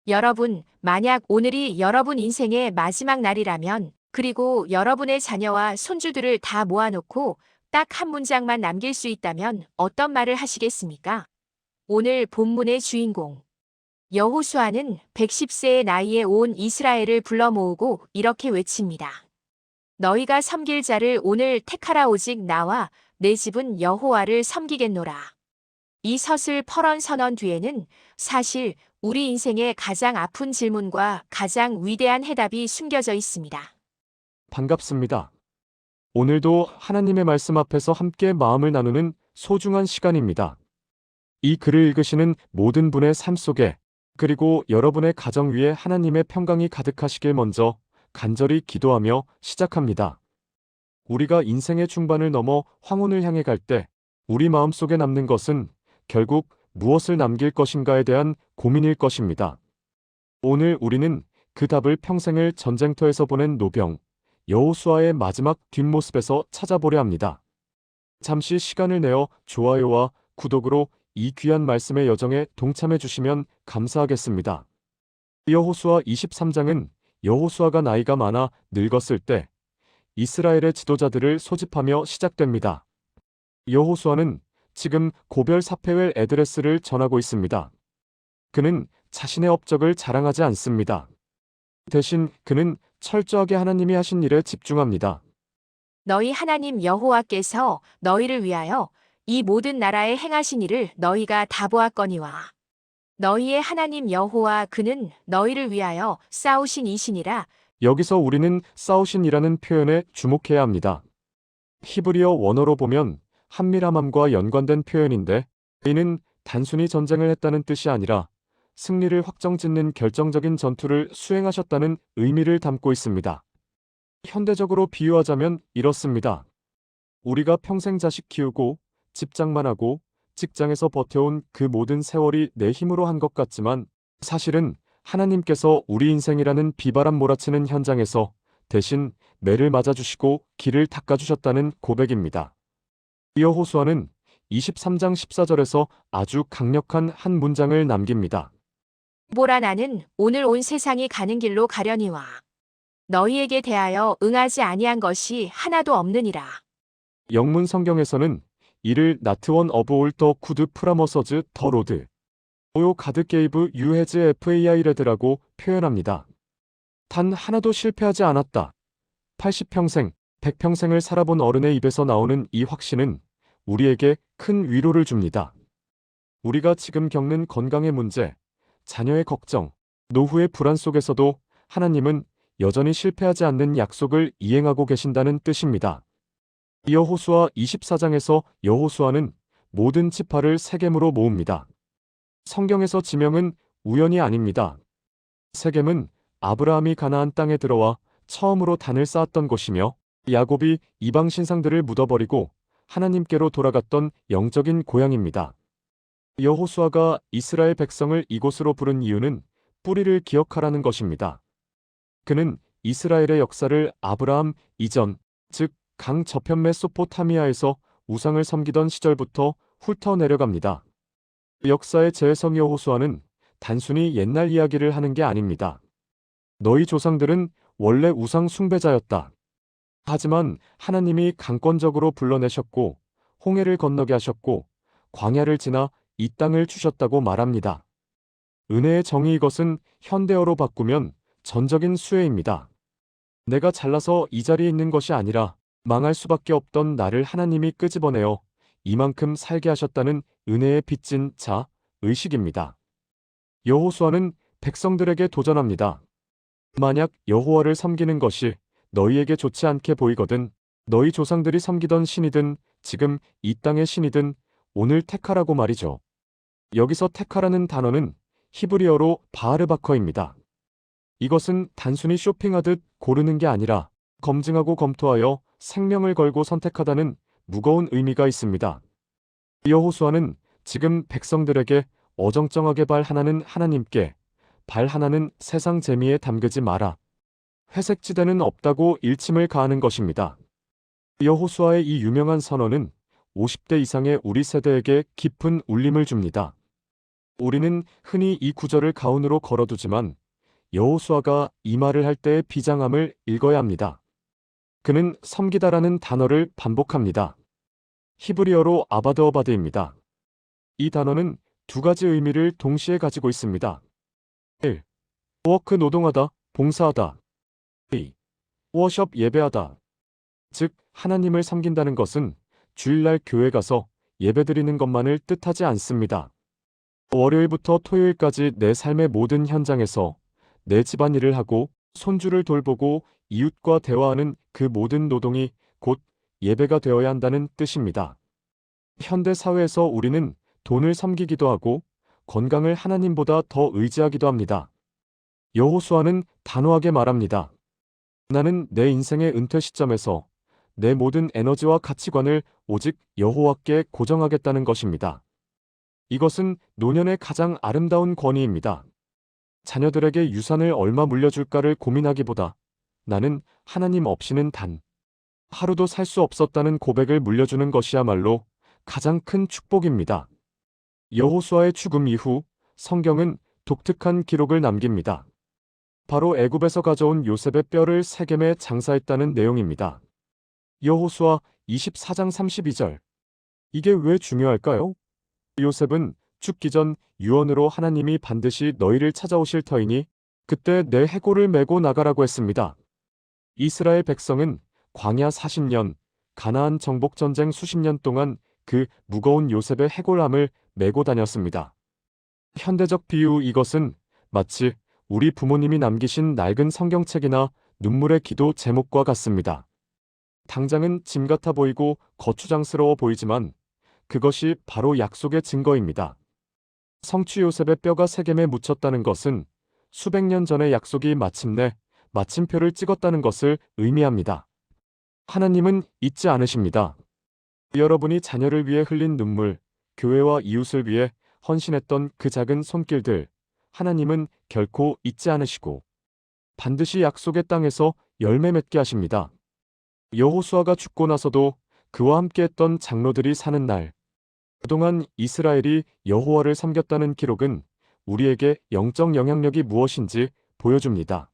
여러분, 만약 오늘이 여러분 인생의 마지막 날이라면, 그리고 여러분의 자녀와 손주들을 다 모아놓고 딱 한 문장만 남길 수 있다면 어떤 말을 하시겠습니까? 오늘 본문의 주인공. 여호수아는 110세의 나이에 온 이스라엘을 불러 모으고 이렇게 외칩니다. 너희가 섬길 자를 오늘 택하라 오직 나와 내 집은 여호와를 섬기겠노라. 이 서슬 퍼런 선언 뒤에는 사실 우리 인생의 가장 아픈 질문과 가장 위대한 해답이 숨겨져 있습니다. 반갑습니다. 오늘도 하나님의 말씀 앞에서 함께 마음을 나누는 소중한 시간입니다. 이 글을 읽으시는 모든 분의 삶 속에 그리고 여러분의 가정 위에 하나님의 평강이 가득하시길 먼저 간절히 기도하며 시작합니다. 우리가 인생의 중반을 넘어 황혼을 향해 갈 때 우리 마음속에 남는 것은 결국 무엇을 남길 것인가에 대한 고민일 것입니다. 오늘 우리는 그 답을 평생을 전쟁터에서 보낸 노병 여호수아의 마지막 뒷모습에서 찾아보려 합니다. 잠시 시간을 내어 좋아요와 구독으로 이 귀한 말씀의 여정에 동참해 주시면 감사하겠습니다. 여호수아 23장은 여호수아가 나이가 많아 늙었을 때 이스라엘의 지도자들을 소집하며 시작됩니다. 여호수아는 지금 고별 사페웰 에드레스를 전하고 있습니다. 그는 자신의 업적을 자랑하지 않습니다. 대신 그는 철저하게 하나님이 하신 일에 집중합니다. 너희 하나님 여호와께서 너희를 위하여 이 모든 나라에 행하신 일을 너희가 다 보았거니와. 너희의 하나님 여호와 그는 너희를 위하여 싸우신 이시니라. 여기서 우리는 싸우신이라는 표현에 주목해야 합니다. 히브리어 원어로 보면 한밀함과 연관된 표현인데 이는 단순히 전쟁을 했다는 뜻이 아니라 승리를 확정짓는 결정적인 전투를 수행하셨다는 의미를 담고 있습니다. 현대적으로 비유하자면 이렇습니다. 우리가 평생 자식 키우고 집장만 하고 직장에서 버텨온 그 모든 세월이 내 힘으로 한 것 같지만 사실은 하나님께서 우리 인생이라는 비바람 몰아치는 현장에서 대신 매를 맞아주시고 길을 닦아주셨다는 고백입니다. 여호수아는 23장 14절에서 아주 강력한 한 문장을 남깁니다. 보라 나는 오늘 온 세상이 가는 길로 가려니와. 너희에게 대하여 응하지 아니한 것이 하나도 없느니라. 영문 성경에서는 이를 나트원 어브 올 더 쿠드 프라머서즈 더 로드 오요 가드 게이브 유해즈 FAI레드라고 표현합니다. 단 하나도 실패하지 않았다. 80평생, 100평생을 살아본 어른의 입에서 나오는 이 확신은 우리에게 큰 위로를 줍니다. 우리가 지금 겪는 건강의 문제, 자녀의 걱정, 노후의 불안 속에서도 하나님은 여전히 실패하지 않는 약속을 이행하고 계신다는 뜻입니다. 여호수아 24장에서 여호수아는 모든 지파를 세겜으로 모읍니다. 성경에서 지명은 우연이 아닙니다. 세겜은 아브라함이 가나안 땅에 들어와 처음으로 단을 쌓았던 곳이며 야곱이 이방 신상들을 묻어버리고 하나님께로 돌아갔던 영적인 고향입니다. 여호수아가 이스라엘 백성을 이곳으로 부른 이유는 뿌리를 기억하라는 것입니다. 그는 이스라엘의 역사를 아브라함 이전, 즉 강 저편 메소포타미아에서 우상을 섬기던 시절부터 훑어내려갑니다. 역사의 재해성 여호수아는 단순히 옛날 이야기를 하는 게 아닙니다. 너희 조상들은 원래 우상 숭배자였다. 하지만 하나님이 강권적으로 불러내셨고 홍해를 건너게 하셨고 광야를 지나 이 땅을 주셨다고 말합니다. 은혜의 정의 이것은 현대어로 바꾸면 전적인 수혜입니다. 내가 잘나서 이 자리에 있는 것이 아니라 망할 수밖에 없던 나를 하나님이 끄집어내어 이만큼 살게 하셨다는 은혜의 빚진 자, 의식입니다. 여호수아는 백성들에게 도전합니다. 만약 여호와를 섬기는 것이 너희에게 좋지 않게 보이거든 너희 조상들이 섬기던 신이든 지금 이 땅의 신이든 오늘 택하라고 말이죠. 여기서 택하라는 단어는 히브리어로 바하르바커입니다. 이것은 단순히 쇼핑하듯 고르는 게 아니라 검증하고 검토하여 생명을 걸고 선택하다는 무거운 의미가 있습니다. 여호수아는 지금 백성들에게 어정쩡하게 발 하나는 하나님께, 발 하나는 세상 재미에 담그지 마라. 회색지대는 없다고 일침을 가하는 것입니다. 여호수아의 이 유명한 선언은 50대 이상의 우리 세대에게 깊은 울림을 줍니다. 우리는 흔히 이 구절을 가운으로 걸어두지만 여호수아가 이 말을 할 때의 비장함을 읽어야 합니다. 그는 섬기다라는 단어를 반복합니다. 히브리어로 아바드어바드입니다. 이 단어는 두 가지 의미를 동시에 가지고 있습니다. 1. 워크 노동하다, 봉사하다. 2. 워숍 예배하다. 즉, 하나님을 섬긴다는 것은 주일날 교회 가서 예배드리는 것만을 뜻하지 않습니다. 월요일부터 토요일까지 내 삶의 모든 현장에서 내 집안일을 하고 손주를 돌보고 이웃과 대화하는 그 모든 노동이 곧 예배가 되어야 한다는 뜻입니다. 현대 사회에서 우리는 돈을 섬기기도 하고 건강을 하나님보다 더 의지하기도 합니다. 여호수아는 단호하게 말합니다. 나는 내 인생의 은퇴 시점에서 내 모든 에너지와 가치관을 오직 여호와께 고정하겠다는 것입니다. 이것은 노년의 가장 아름다운 권위입니다. 자녀들에게 유산을 얼마 물려줄까를 고민하기보다 나는 하나님 없이는 단 하루도 살 수 없었다는 고백을 물려주는 것이야말로 가장 큰 축복입니다. 여호수아의 죽음 이후 성경은 독특한 기록을 남깁니다. 바로 애굽에서 가져온 요셉의 뼈를 세겜에 장사했다는 내용입니다. 여호수아 24장 32절. 이게 왜 중요할까요? 요셉은 죽기 전 유언으로 하나님이 반드시 너희를 찾아오실 터이니 그때 내 해골을 메고 나가라고 했습니다. 이스라엘 백성은 광야 40년, 가나안 정복 전쟁 수십 년 동안 그 무거운 요셉의 해골함을 메고 다녔습니다. 현대적 비유, 이것은 마치 우리 부모님이 남기신 낡은 성경책이나 눈물의 기도 제목과 같습니다. 당장은 짐 같아 보이고 거추장스러워 보이지만 그것이 바로 약속의 증거입니다. 성취 요셉의 뼈가 세겜에 묻혔다는 것은 수백 년 전의 약속이 마침내 마침표를 찍었다는 것을 의미합니다. 하나님은 잊지 않으십니다. 여러분이 자녀를 위해 흘린 눈물, 교회와 이웃을 위해 헌신했던 그 작은 손길들, 하나님은 결코 잊지 않으시고 반드시 약속의 땅에서 열매 맺게 하십니다. 여호수아가 죽고 나서도 그와 함께했던 장로들이 사는 날, 그동안 이스라엘이 여호와를 섬겼다는 기록은 우리에게 영적 영향력이 무엇인지 보여줍니다.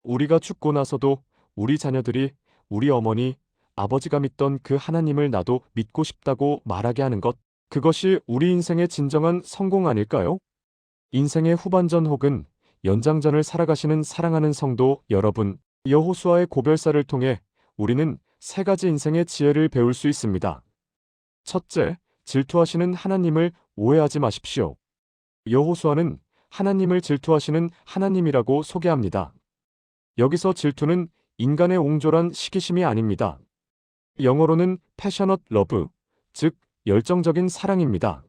우리가 죽고 나서도 우리 자녀들이 우리 어머니, 아버지가 믿던 그 하나님을 나도 믿고 싶다고 말하게 하는 것, 그것이 우리 인생의 진정한 성공 아닐까요? 인생의 후반전 혹은 연장전을 살아가시는 사랑하는 성도 여러분, 여호수아의 고별사를 통해 우리는 세 가지 인생의 지혜를 배울 수 있습니다. 첫째, 질투하시는 하나님을 오해하지 마십시오. 여호수아는 하나님을 질투하시는 하나님이라고 소개합니다. 여기서 질투는 인간의 옹졸한 시기심이 아닙니다. 영어로는 passionate love, 즉 열정적인 사랑입니다.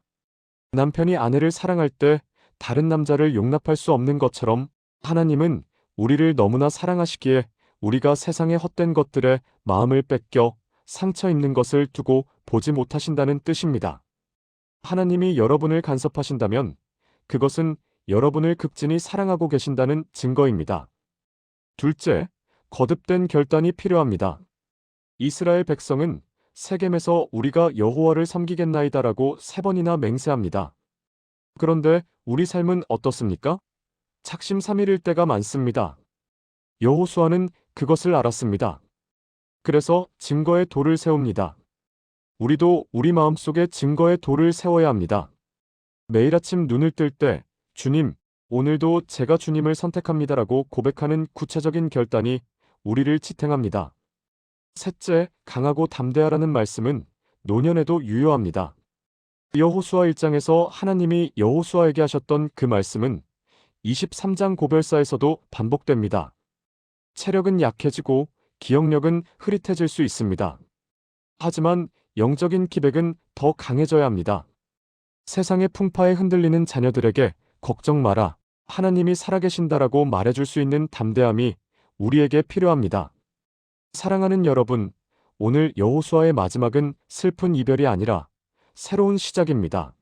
남편이 아내를 사랑할 때 다른 남자를 용납할 수 없는 것처럼 하나님은 우리를 너무나 사랑하시기에 우리가 세상의 헛된 것들에 마음을 뺏겨 상처 입는 것을 두고 보지 못하신다는 뜻입니다. 하나님이 여러분을 간섭하신다면 그것은 여러분을 극진히 사랑하고 계신다는 증거입니다. 둘째, 거듭된 결단이 필요합니다. 이스라엘 백성은 세겜에서 우리가 여호와를 섬기겠나이다라고 3번이나 맹세합니다. 그런데 우리 삶은 어떻습니까? 착심삼일일 때가 많습니다. 여호수아는 그것을 알았습니다. 그래서 증거의 돌을 세웁니다. 우리도 우리 마음속에 증거의 돌을 세워야 합니다. 매일 아침 눈을 뜰 때 주님, 오늘도 제가 주님을 선택합니다라고 고백하는 구체적인 결단이 우리를 지탱합니다. 셋째, 강하고 담대하라는 말씀은 노년에도 유효합니다. 여호수아 1장에서 하나님이 여호수아에게 하셨던 그 말씀은 23장 고별사에서도 반복됩니다. 체력은 약해지고 기억력은 흐릿해질 수 있습니다. 하지만 영적인 기백은 더 강해져야 합니다. 세상의 풍파에 흔들리는 자녀들에게 걱정 마라, 하나님이 살아계신다라고 말해줄 수 있는 담대함이 우리에게 필요합니다. 사랑하는 여러분, 오늘 여호수아의 마지막은 슬픈 이별이 아니라 새로운 시작입니다.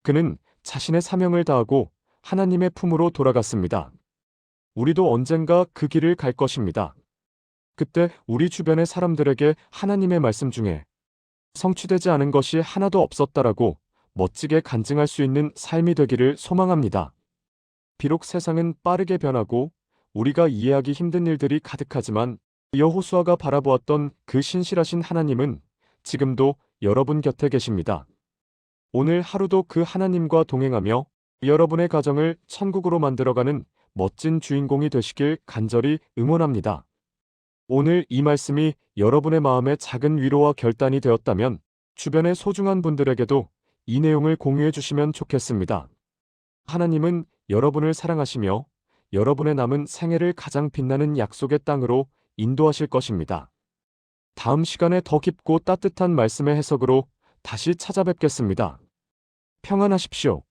그는 자신의 사명을 다하고 하나님의 품으로 돌아갔습니다. 우리도 언젠가 그 길을 갈 것입니다. 그때 우리 주변의 사람들에게 하나님의 말씀 중에 성취되지 않은 것이 하나도 없었다라고 멋지게 간증할 수 있는 삶이 되기를 소망합니다. 비록 세상은 빠르게 변하고 우리가 이해하기 힘든 일들이 가득하지만 여호수아가 바라보았던 그 신실하신 하나님은 지금도 여러분 곁에 계십니다. 오늘 하루도 그 하나님과 동행하며 여러분의 가정을 천국으로 만들어가는 멋진 주인공이 되시길 간절히 응원합니다. 오늘 이 말씀이 여러분의 마음에 작은 위로와 결단이 되었다면 주변의 소중한 분들에게도 이 내용을 공유해 주시면 좋겠습니다. 하나님은 여러분을 사랑하시며 여러분의 남은 생애를 가장 빛나는 약속의 땅으로 인도하실 것입니다. 다음 시간에 더 깊고 따뜻한 말씀의 해석으로 다시 찾아뵙겠습니다. 평안하십시오.